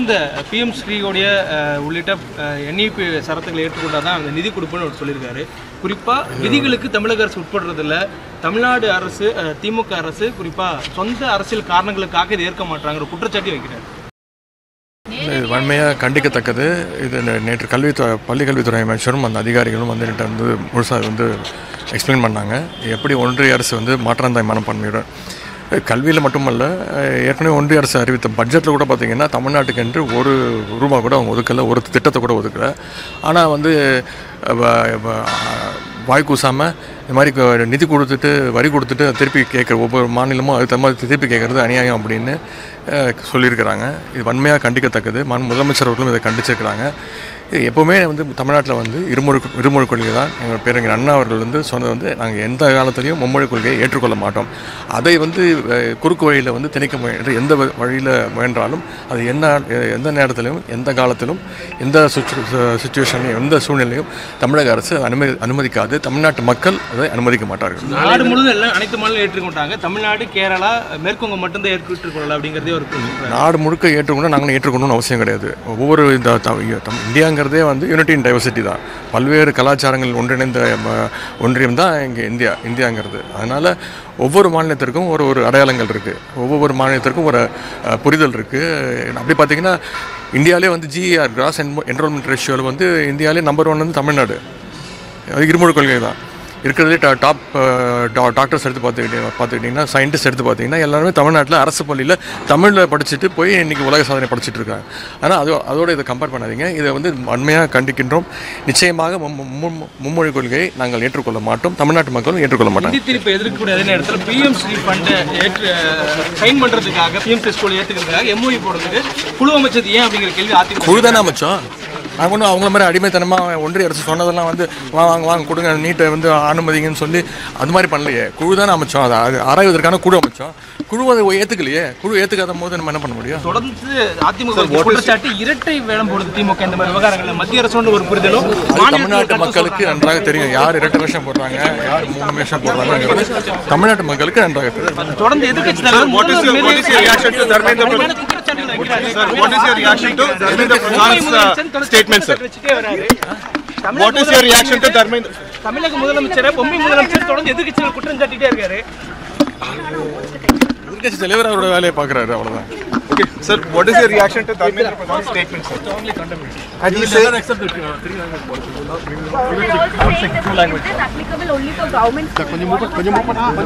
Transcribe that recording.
இந்த பிஎம் ஸ்ரீயோடைய உள்ளிட்ட என்இபி சரத்துக்களை ஏற்றுக்கொண்டால் தான் அந்த நிதி கொடுப்புன்னு அவர் சொல்லியிருக்காரு. குறிப்பாக விதிகளுக்கு தமிழக அரசு உட்படுறதில்ல. தமிழ்நாடு அரசு திமுக அரசு குறிப்பாக சொந்த அரசியல் காரணங்களுக்காக இதை ஏற்க மாட்டாங்கிற குற்றச்சாட்டி வைக்கிறார். இது வன்மையாக கண்டிக்கத்தக்கது. இது நேற்று பள்ளி கல்வித்துறை அமைச்சரும் அந்த அதிகாரிகளும் வந்து முழுசாக எக்ஸ்பிளைன் பண்ணாங்க. எப்படி ஒன்றிய அரசு மாற்றாந்தாய் மனப்பான்மையுடன் கல்வியில் மட்டுமல்ல, ஏற்கனவே ஒன்றிய அரசு அறிவித்த பட்ஜெட்டில் கூட பார்த்திங்கன்னா தமிழ்நாட்டுக்கு என்று ஒரு ரூபா கூட அவங்க ஒதுக்கலை, ஒரு திட்டத்தை கூட ஒதுக்கலை. ஆனால் வாய் கூசாமல் இந்த மாதிரி நிதி கொடுத்துட்டு வரி கொடுத்துட்டு திருப்பி கேட்குற ஒவ்வொரு மாநிலமும் அது மாதிரி திருப்பி கேட்குறது அநியாயம் அப்படின்னு சொல்லியிருக்கிறாங்க. இது வன்மையாக கண்டிக்கத்தக்கது. முதலமைச்சர் அவர்களும் இதை கண்டிச்சிருக்கிறாங்க. எப்போவுமே தமிழ்நாட்டில் இருமொழி கொள்கை தான். எங்கள் பேரறிஞர் அண்ணா அவர்கள் சொன்னது நாங்கள் எந்த காலத்திலையும் மும்மொழி கொள்கையை ஏற்றுக்கொள்ள மாட்டோம். அதை குறுக்கு வழியில் திணிக்க முயன்ற எந்த வழியில் முயன்றாலும் அது எந்த நேரத்திலும் எந்த காலத்திலும் எந்த சுச்சுவேஷன்லையும் எந்த சூழ்நிலையும் தமிழக அரசு அனுமதிக்காது. தமிழ்நாட்டு மக்கள் அதை அனுமதிக்க மாட்டார்கள். நாடு முழுவதும் எல்லாம் அனைத்து மாநிலம் ஏற்றுக்கொண்டாங்க. தமிழ்நாடு, கேரளா, மேற்குவங்கம் மட்டும்தான் ஏற்றுக்கொள்ளல அப்படிங்கிறதே ஒரு நாடு முழுக்க ஏற்றுக்கொண்டு நாங்கள் ஏற்றுக்கொள்ளணும்னு அவசியம் கிடையாது. ஒவ்வொரு இந்தியாங்க யூனிட்டி இன் டைவர்சிட்டி தான். பல்வேறு கலாச்சாரங்கள் ஒன்றியம் தான் இங்கே இந்தியாங்கிறது. அதனால் ஒவ்வொரு மாநிலத்திற்கும் ஒரு அடையாளங்கள் இருக்குது, ஒவ்வொரு மாநிலத்திற்கும் ஒரு புரிதல் இருக்குது. அப்படி பார்த்திங்கன்னா இந்தியாவிலே ஜிஆர் கிராஸ் என்ரோல்மெண்ட் ரேஷியோவில் இந்தியாவிலே நம்பர் 1 தமிழ்நாடு. அது இருமொழி கொள்கை தான். இருக்கிறதுலே டாப் டாக்டர்ஸ் எடுத்து பார்த்துக்கிட்டிங்கன்னா, சயின்டிஸ்ட் எடுத்து பார்த்திங்கன்னா எல்லாருமே தமிழ்நாட்டில் அரசு பள்ளியில் தமிழில் படிச்சுட்டு போய் இன்றைக்கி உலக சாதனை படிச்சுட்டு இருக்காங்க. ஆனால் அதோடு இதை கம்பேர் பண்ணாதீங்க. இதை வன்மையாக கண்டிக்கின்றோம். நிச்சயமாக மும்மொழி கொள்கையை நாங்கள் ஏற்றுக்கொள்ள மாட்டோம். தமிழ்நாட்டு மக்களும் ஏற்றுக்கொள்ள மாட்டோம். நிதி திருப்பி எதிர்க்கக்கூடிய அதே நேரத்தில் பிஎம் ஸ்ரீ ஃபண்டை சைன் பண்ணுறதுக்காக பிஎம் ஸ்ரீ ஸ்கூல் ஏற்றுக்கிறதுக்காக எம்ஓஇ போடுறதுக்கு குழு அமைச்சது ஏன் அப்படிங்கிற கேள்வி அதிமுக குழு தானே அமைச்சோம். அவங்க ஒன்றும் அவங்கள மாதிரி அடிமைத்தனமாக ஒன்றிய அரசு சொன்னதெல்லாம் வாங்க கொடுங்க நீட்டை அனுமதிங்கன்னு சொல்லி அது மாதிரி பண்ணலையே. குழு தானே அமைச்சோம். அது ஆராய்வதற்கான குழு அமைச்சோம். குழு அதை ஏற்றுக்கலையே. குழு ஏற்றுக்காத போது நம்ம என்ன பண்ண முடியும்? தொடர்ந்து அதிமுக குற்றச்சாட்டு இரட்டை வேடம் போடுது திமுக இந்த மாதிரி விவகாரங்களில். மத்திய அரசு ஒரு புரிதலும் தமிழ்நாட்டு மக்களுக்கு நன்றாக தெரியும். யார் இரட்டை வேஷம் போடுறாங்க, யார் 3 வேஷம் போடுறாங்க, தமிழ்நாட்டு மக்களுக்கு நன்றாக தெரியும். தொடர்ந்து எதிர்க்கட்சி தமிழக முதலமைச்சர் பொம்மை முதலமைச்சர் தொடர்ந்து எதிர்க்கட்சிகள் குற்றம் சாட்டிட்டே இருக்காரு. எதிர்க்கட்சி தலைவர் அவரோட வேலையை பார்க்குறாரு, அவ்வளோதான். Okay, sir, what is your reaction to Dharmendra Pradhan's statement, sir? Strongly condemned. And he said accept it. 3 language policy. applicable only for government.